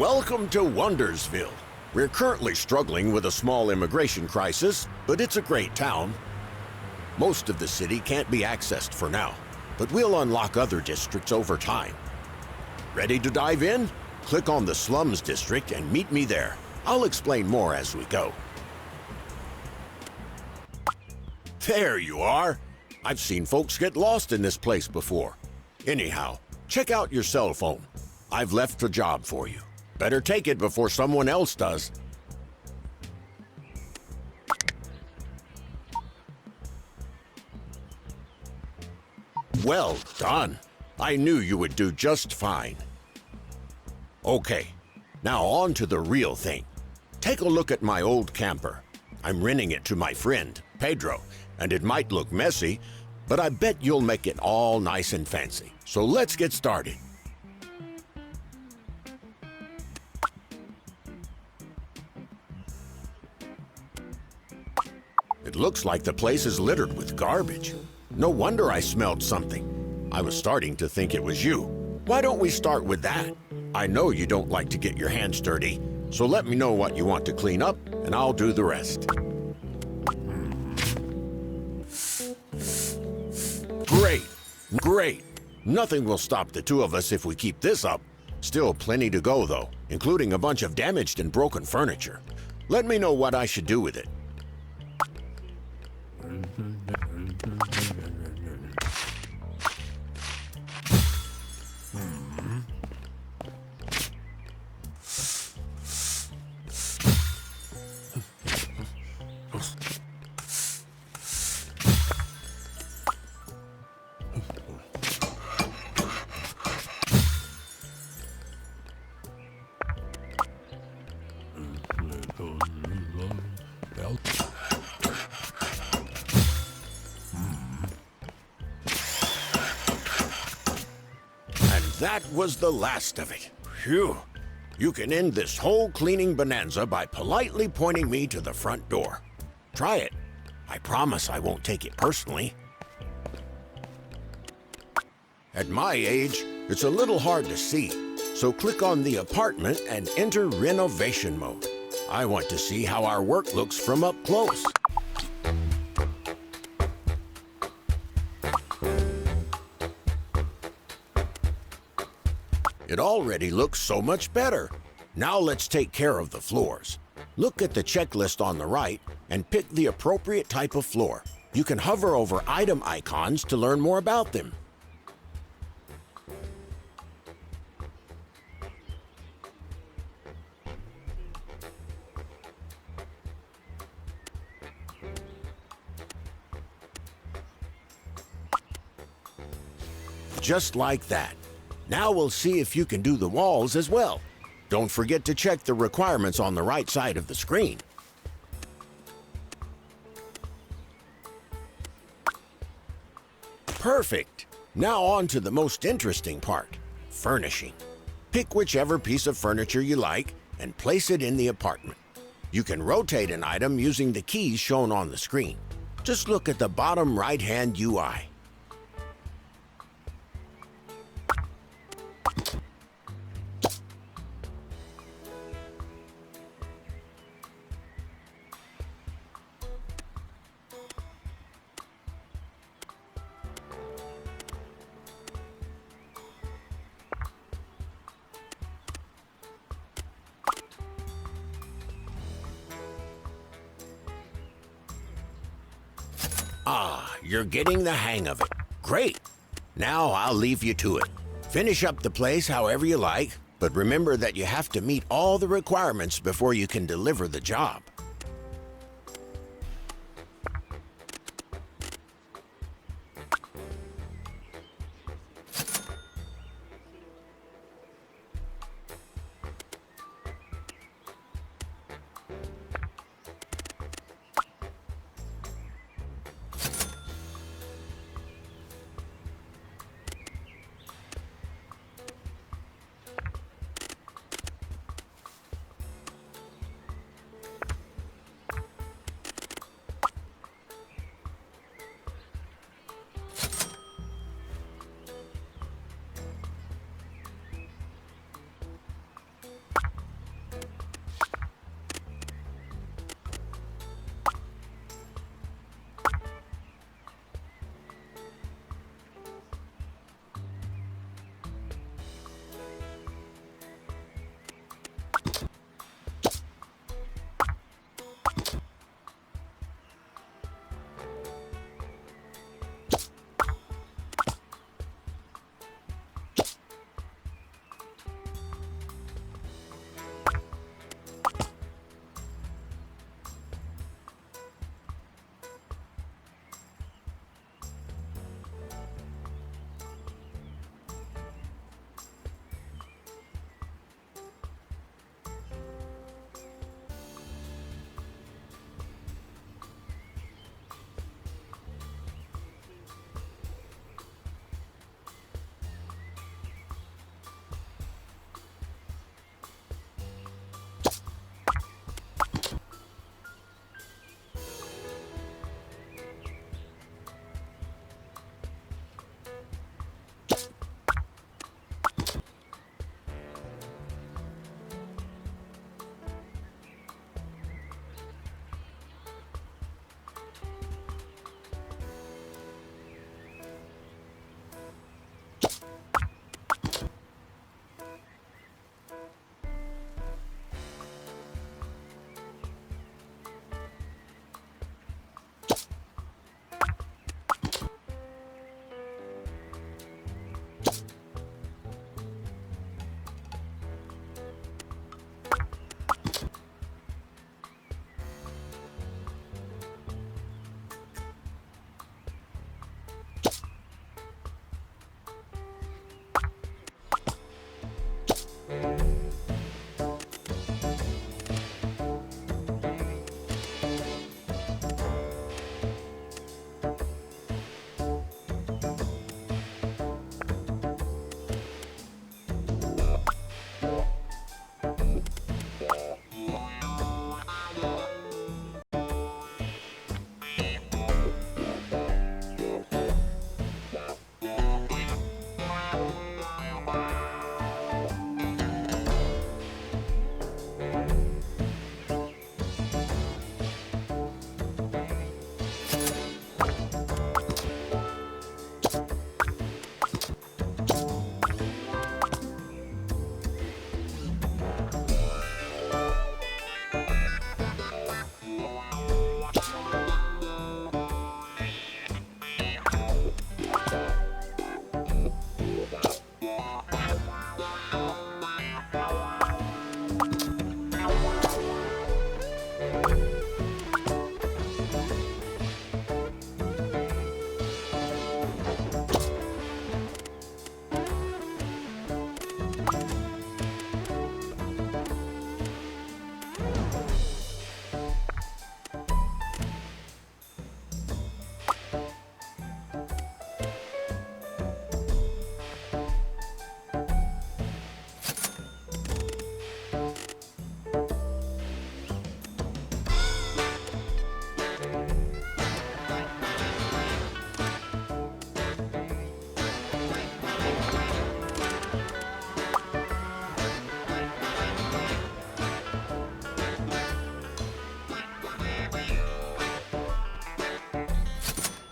Welcome to Wondersville. We're currently struggling with a small immigration crisis, but it's a great town. Most of the city can't be accessed for now, but we'll unlock other districts over time. Ready to dive in? Click on the Slums district and meet me there. I'll explain more as we go. There you are. I've seen folks get lost in this place before. Anyhow, check out your cell phone. I've left a job for you. Better take it before someone else does. Well done. I knew you would do just fine. Okay, now on to the real thing. Take a look at my old camper. I'm renting it to my friend, Pedro, and it might look messy, but I bet you'll make it all nice and fancy. So let's get started. It looks like the place is littered with garbage. No wonder I smelled something. I was starting to think it was you. Why don't we start with that? I know you don't like to get your hands dirty, so let me know what you want to clean up, and I'll do the rest. Great. Nothing will stop the two of us if we keep this up. Still plenty to go, though, including a bunch of damaged and broken furniture. Let me know what I should do with it. That was the last of it. Phew. You can end this whole cleaning bonanza by politely pointing me to the front door. Try it. I promise I won't take it personally. At my age, it's a little hard to see, so click on the apartment and enter renovation mode. I want to see how our work looks from up close. It already looks so much better. Now let's take care of the floors. Look at the checklist on the right and pick the appropriate type of floor. You can hover over item icons to learn more about them. Just like that. Now we'll see if you can do the walls as well. Don't forget to check the requirements on the right side of the screen. Perfect. Now on to the most interesting part, furnishing. Pick whichever piece of furniture you like and place it in the apartment. You can rotate an item using the keys shown on the screen. Just look at the bottom right-hand UI. You're getting the hang of it. Great. Now I'll leave you to it. Finish up the place however you like, but remember that you have to meet all the requirements before you can deliver the job.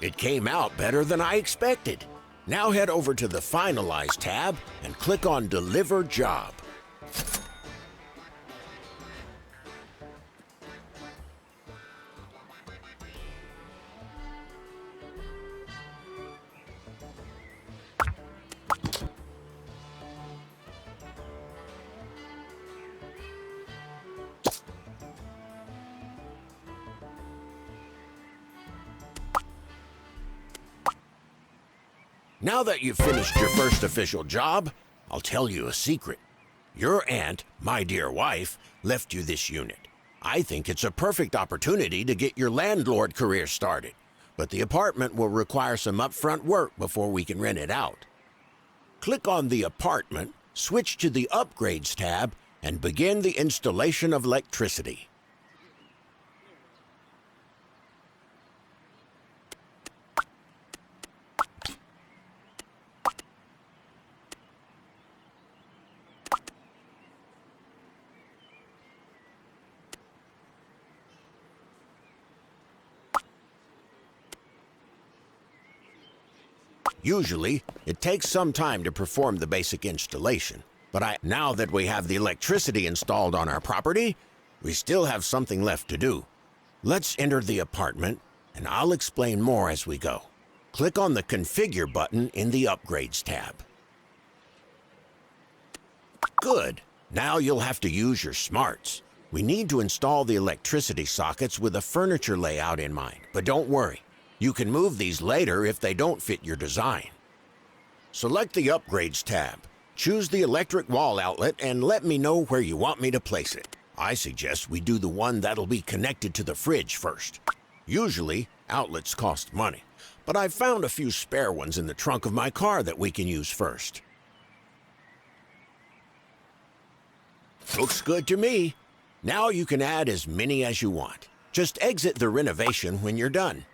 It came out better than I expected. Now head over to the Finalize tab and click on Deliver Job. Now that you've finished your first official job, I'll tell you a secret. Your aunt, my dear wife, left you this unit. I think it's a perfect opportunity to get your landlord career started, but the apartment will require some upfront work before we can rent it out. Click on the apartment, switch to the Upgrades tab, and begin the installation of electricity. Usually, it takes some time to perform the basic installation, but now that we have the electricity installed on our property, we still have something left to do. Let's enter the apartment, and I'll explain more as we go. Click on the Configure button in the Upgrades tab. Good. Now you'll have to use your smarts. We need to install the electricity sockets with a furniture layout in mind, but don't worry. You can move these later if they don't fit your design. Select the Upgrades tab, choose the electric wall outlet, and let me know where you want me to place it. I suggest we do the one that'll be connected to the fridge first. Usually, outlets cost money, but I've found a few spare ones in the trunk of my car that we can use first. Looks good to me. Now you can add as many as you want. Just exit the renovation when you're done.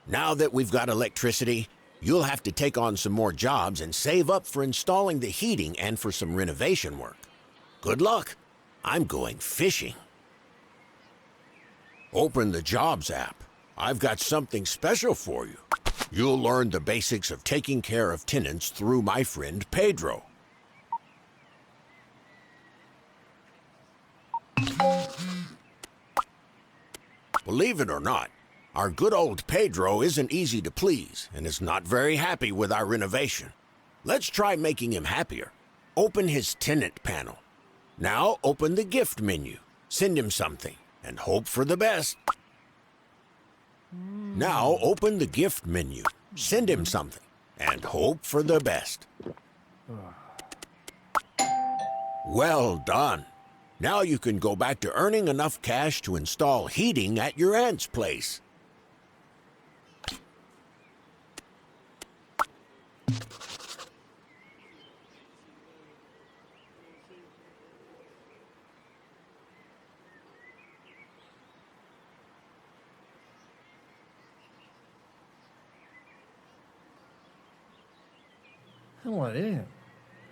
Now that we've got electricity, you'll have to take on some more jobs and save up for installing the heating and for some renovation work. Good luck. I'm going fishing. Open the Jobs app. I've got something special for you. You'll learn the basics of taking care of tenants through my friend Pedro. Believe it or not, our good old Pedro isn't easy to please and is not very happy with our renovation. Let's try making him happier. Open his tenant panel. Now open the gift menu. Send him something and hope for the best. Now open the gift menu. Send him something and hope for the best. Well done. Now you can go back to earning enough cash to install heating at your aunt's place. Không phải đấy.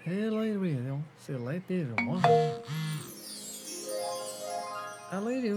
Thế lấy gì không? Sẽ lấy tiền rồi mà. À lấy đi.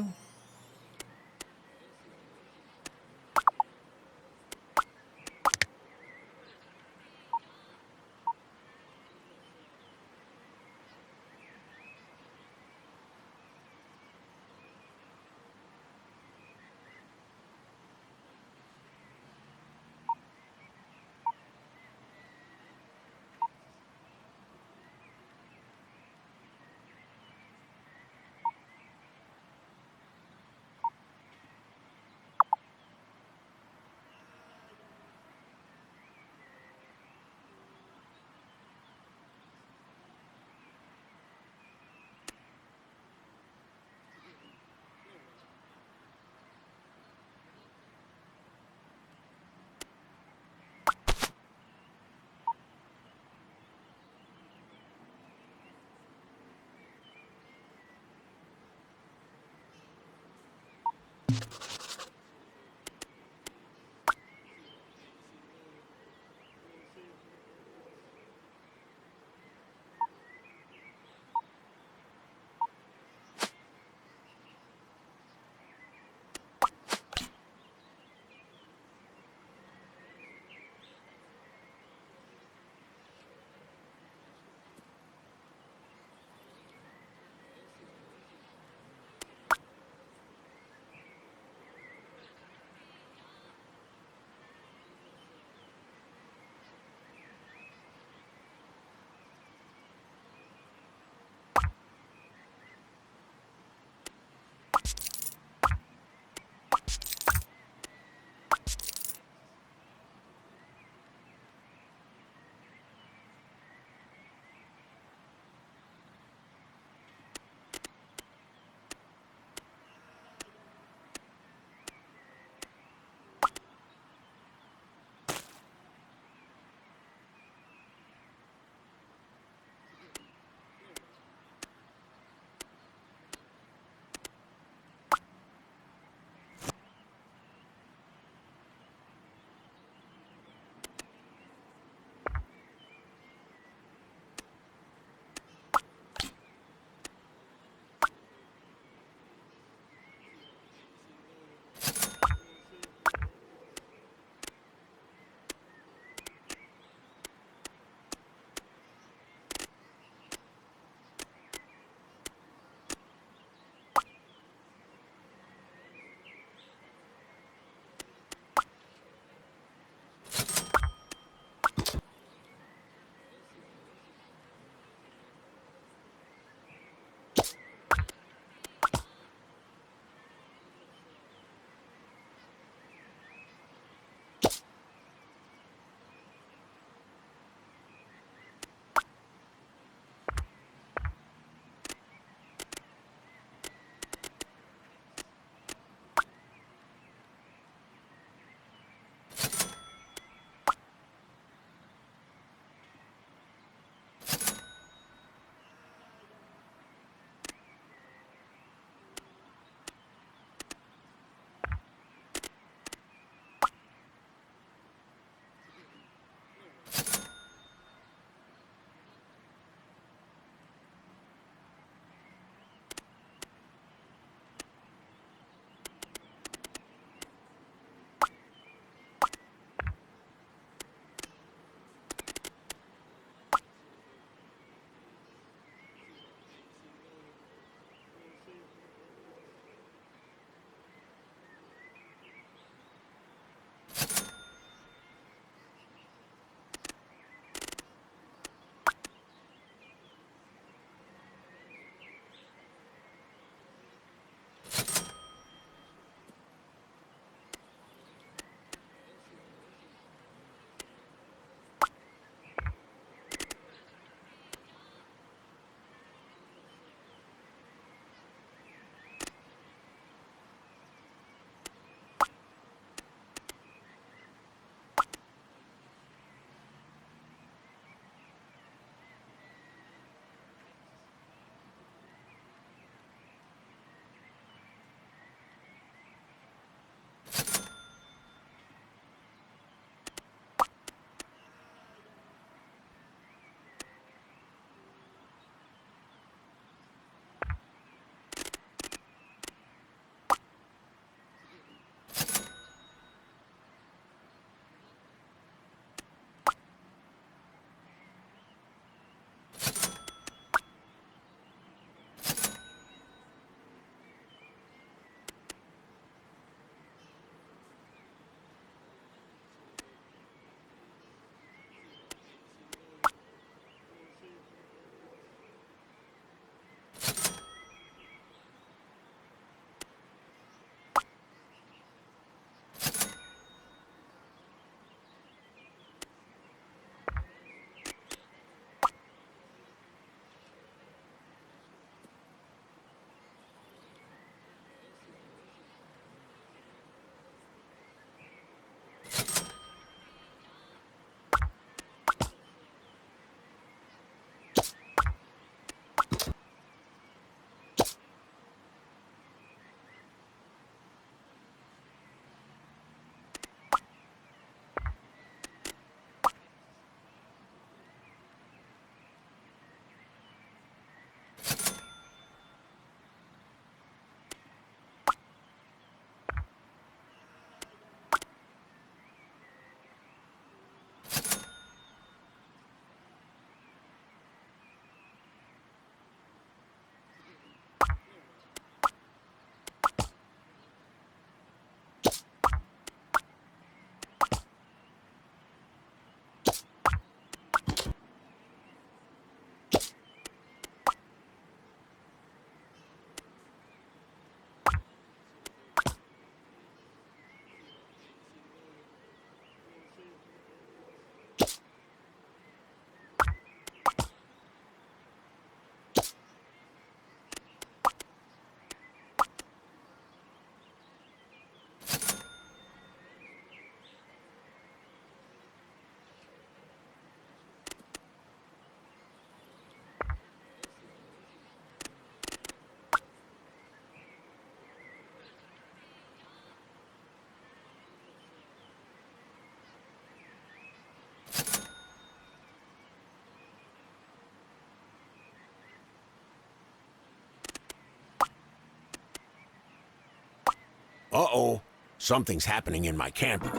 Uh-oh, something's happening in my camper.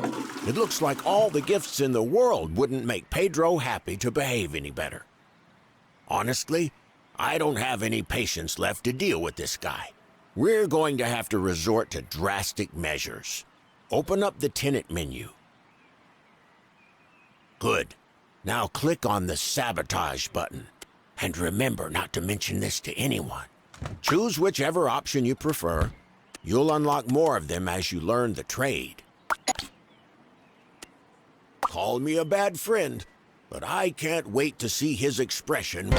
It looks like all the gifts in the world wouldn't make Pedro happy to behave any better. Honestly, I don't have any patience left to deal with this guy. We're going to have to resort to drastic measures. Open up the tenant menu. Good. Now click on the sabotage button. And remember not to mention this to anyone. Choose whichever option you prefer. You'll unlock more of them as you learn the trade. Call me a bad friend, but I can't wait to see his expression.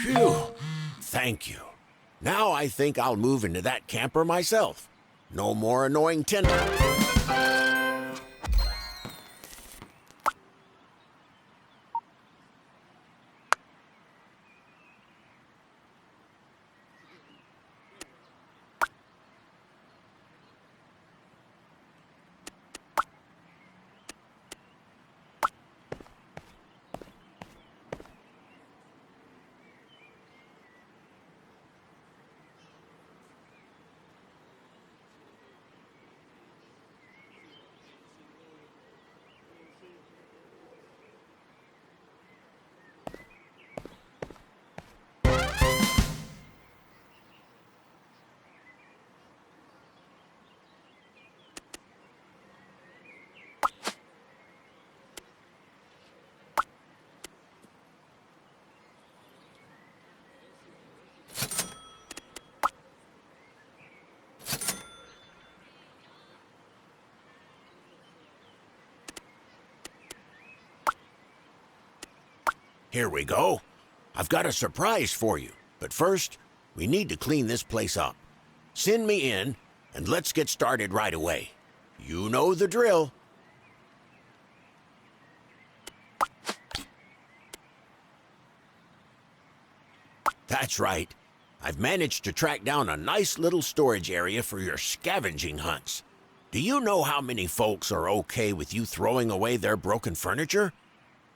Phew, thank you. Now I think I'll move into that camper myself. No more annoying tenants. Here we go. I've got a surprise for you. But first, we need to clean this place up. Send me in, and let's get started right away. You know the drill. That's right. I've managed to track down a nice little storage area for your scavenging hunts. Do you know how many folks are okay with you throwing away their broken furniture?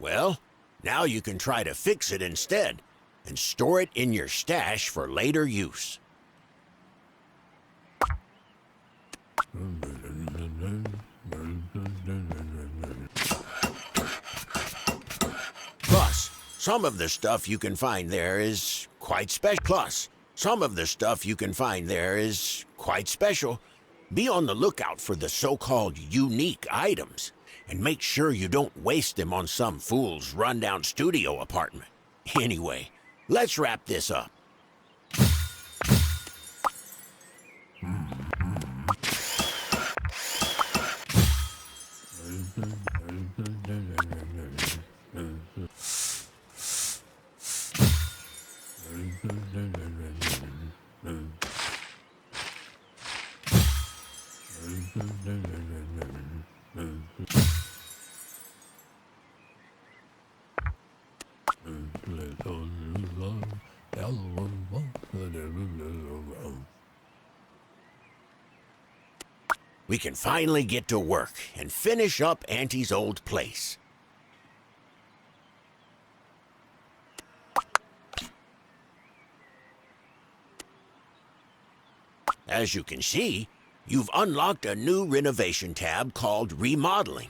Well, now you can try to fix it instead and store it in your stash for later use. Plus, some of the stuff you can find there is quite special. Be on the lookout for the so-called unique items, and make sure you don't waste them on some fool's rundown studio apartment. Anyway, let's wrap this up. We can finally get to work and finish up Auntie's old place. As you can see, you've unlocked a new renovation tab called Remodeling.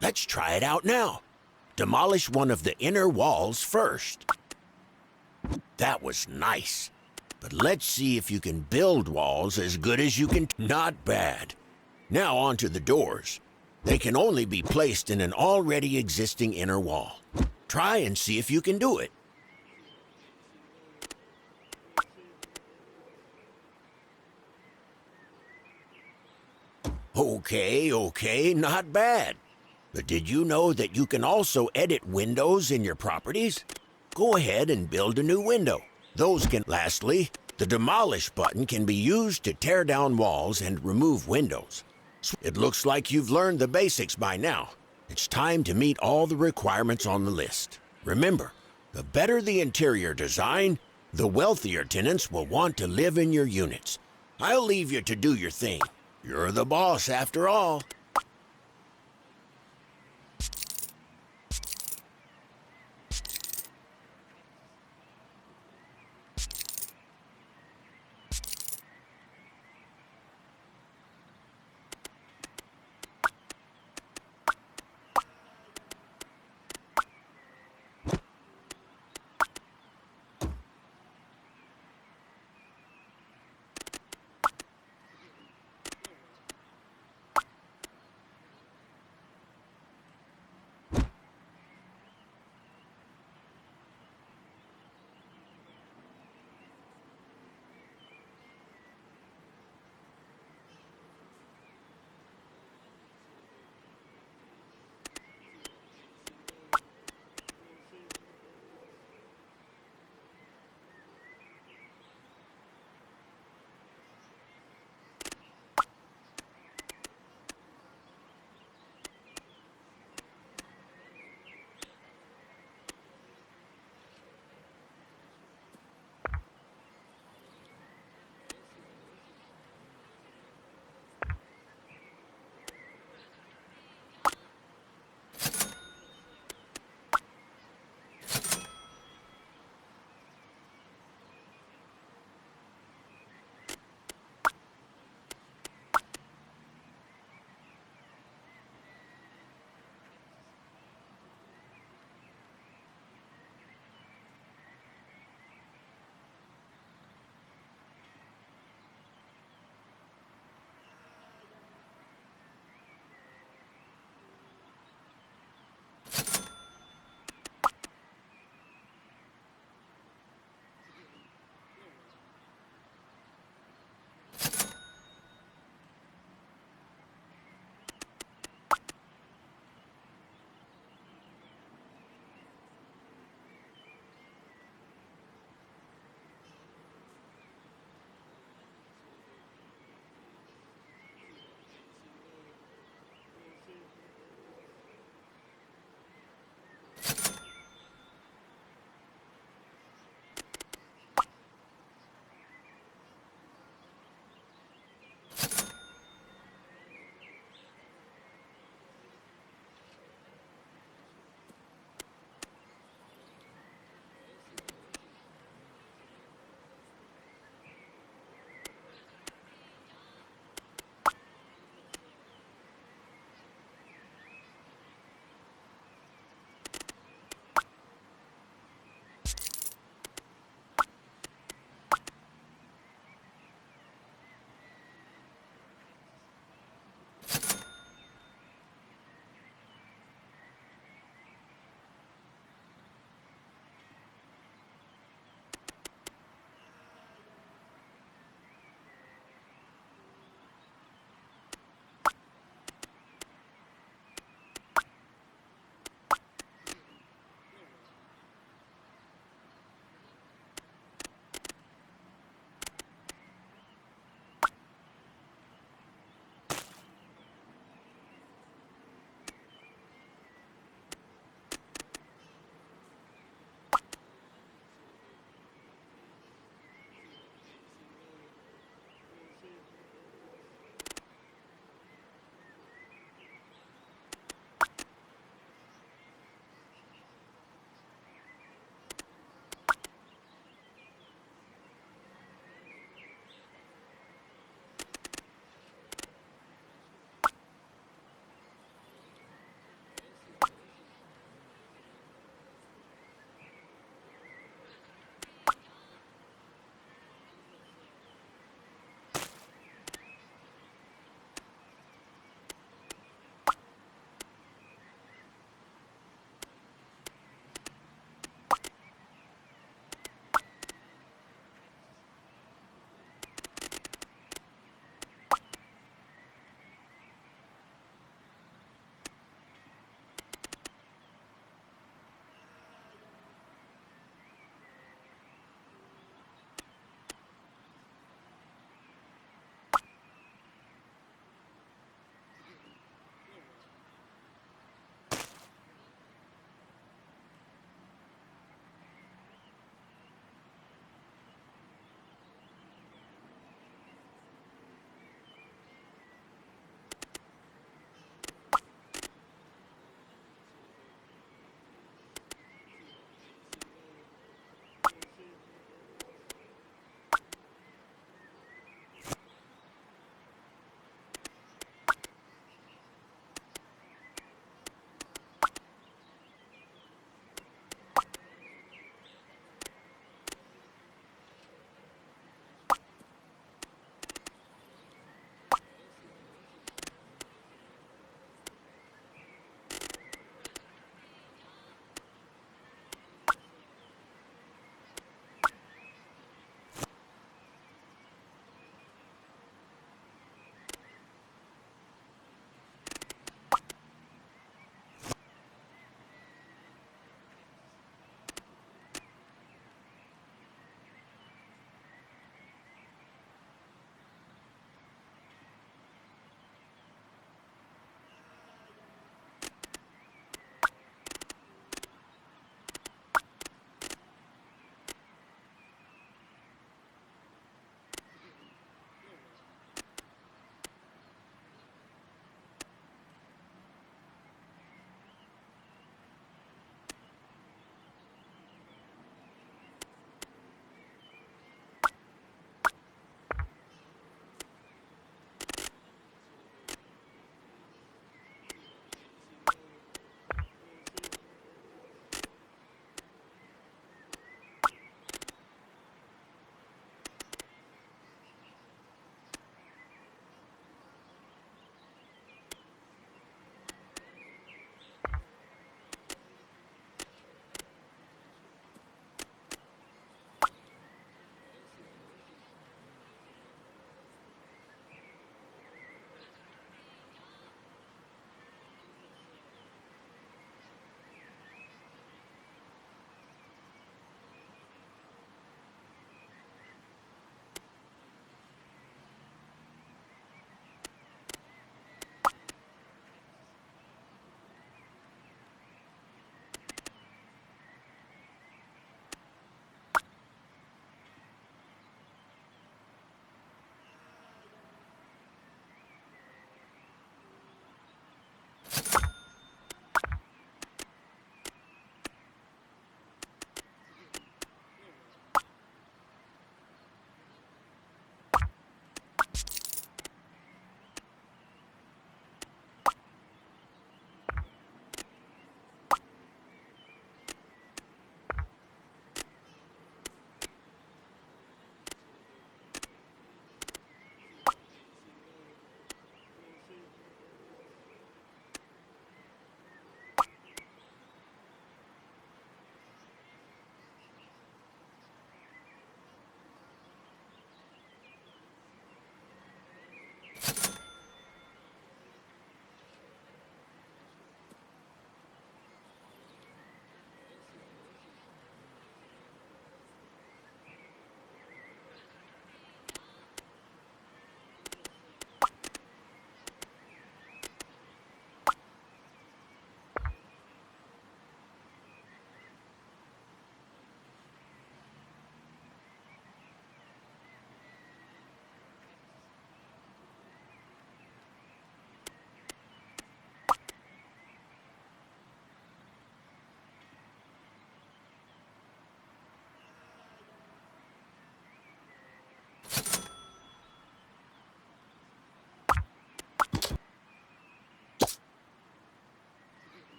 Let's try it out now. Demolish one of the inner walls first. That was nice. But let's see if you can build walls as good as you can. Not bad. Now on to the doors. They can only be placed in an already existing inner wall. Try and see if you can do it. Okay, not bad. But did you know that you can also edit windows in your properties? Go ahead and build a new window. Those can. Lastly, the demolish button can be used to tear down walls and remove windows. It looks like you've learned the basics by now. It's time to meet all the requirements on the list. Remember, the better the interior design, the wealthier tenants will want to live in your units. I'll leave you to do your thing. You're the boss after all.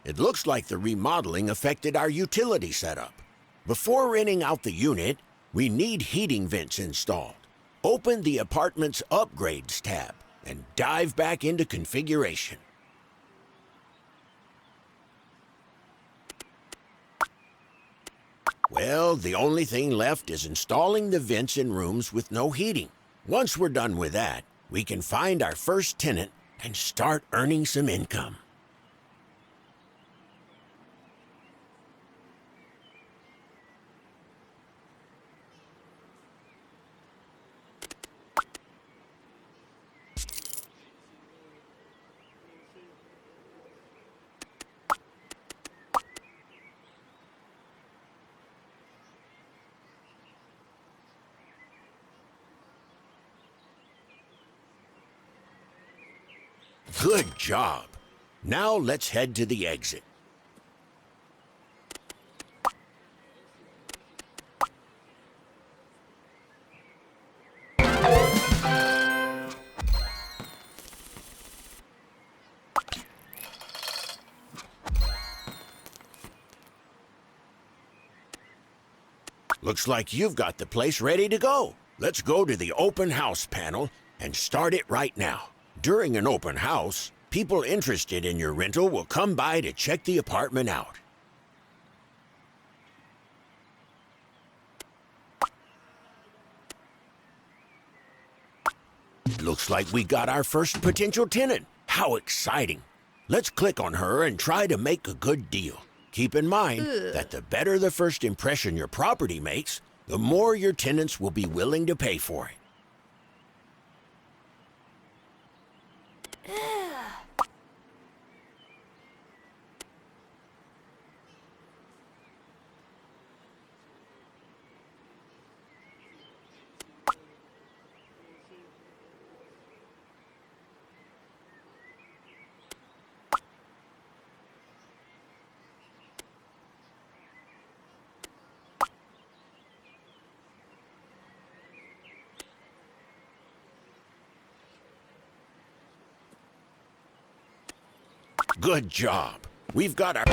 It looks like the remodeling affected our utility setup. Before renting out the unit, we need heating vents installed. Open the apartment's Upgrades tab and dive back into configuration. Well, the only thing left is installing the vents in rooms with no heating. Once we're done with that, we can find our first tenant and start earning some income. Good job. Now let's head to the exit. Looks like you've got the place ready to go. Let's go to the open house panel and start it right now. During an open house, people interested in your rental will come by to check the apartment out. Looks like we got our first potential tenant. How exciting. Let's click on her and try to make a good deal. Keep in mind that the better the first impression your property makes, the more your tenants will be willing to pay for it. Good job. We've got our...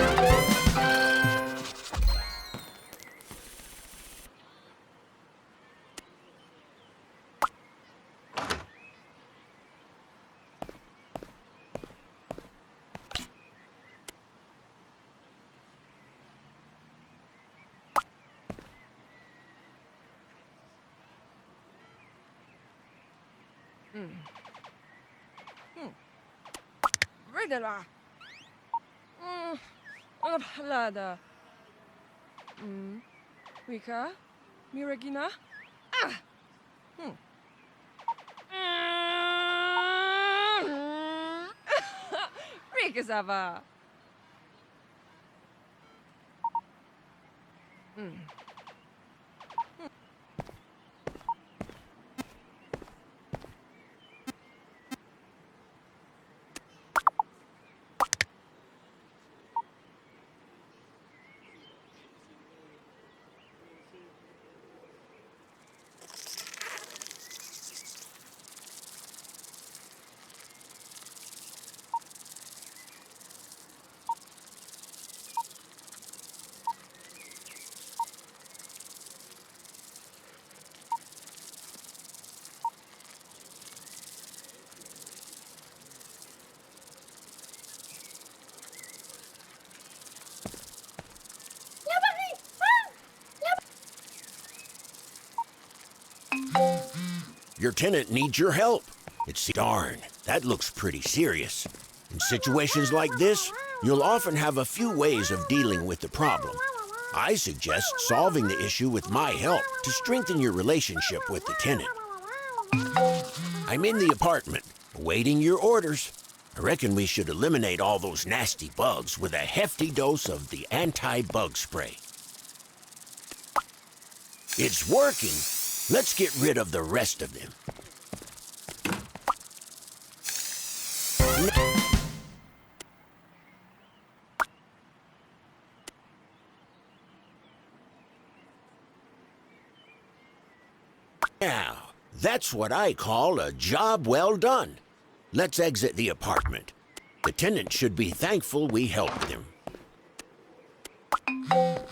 Vedela. Lada. Rika? Miragina? Ah! Rika Zava. Your tenant needs your help. It's darn, that looks pretty serious. In situations like this, you'll often have a few ways of dealing with the problem. I suggest solving the issue with my help to strengthen your relationship with the tenant. I'm in the apartment, awaiting your orders. I reckon we should eliminate all those nasty bugs with a hefty dose of the anti-bug spray. It's working. Let's get rid of the rest of them. Now, that's what I call a job well done. Let's exit the apartment. The tenant should be thankful we helped them. Hmm.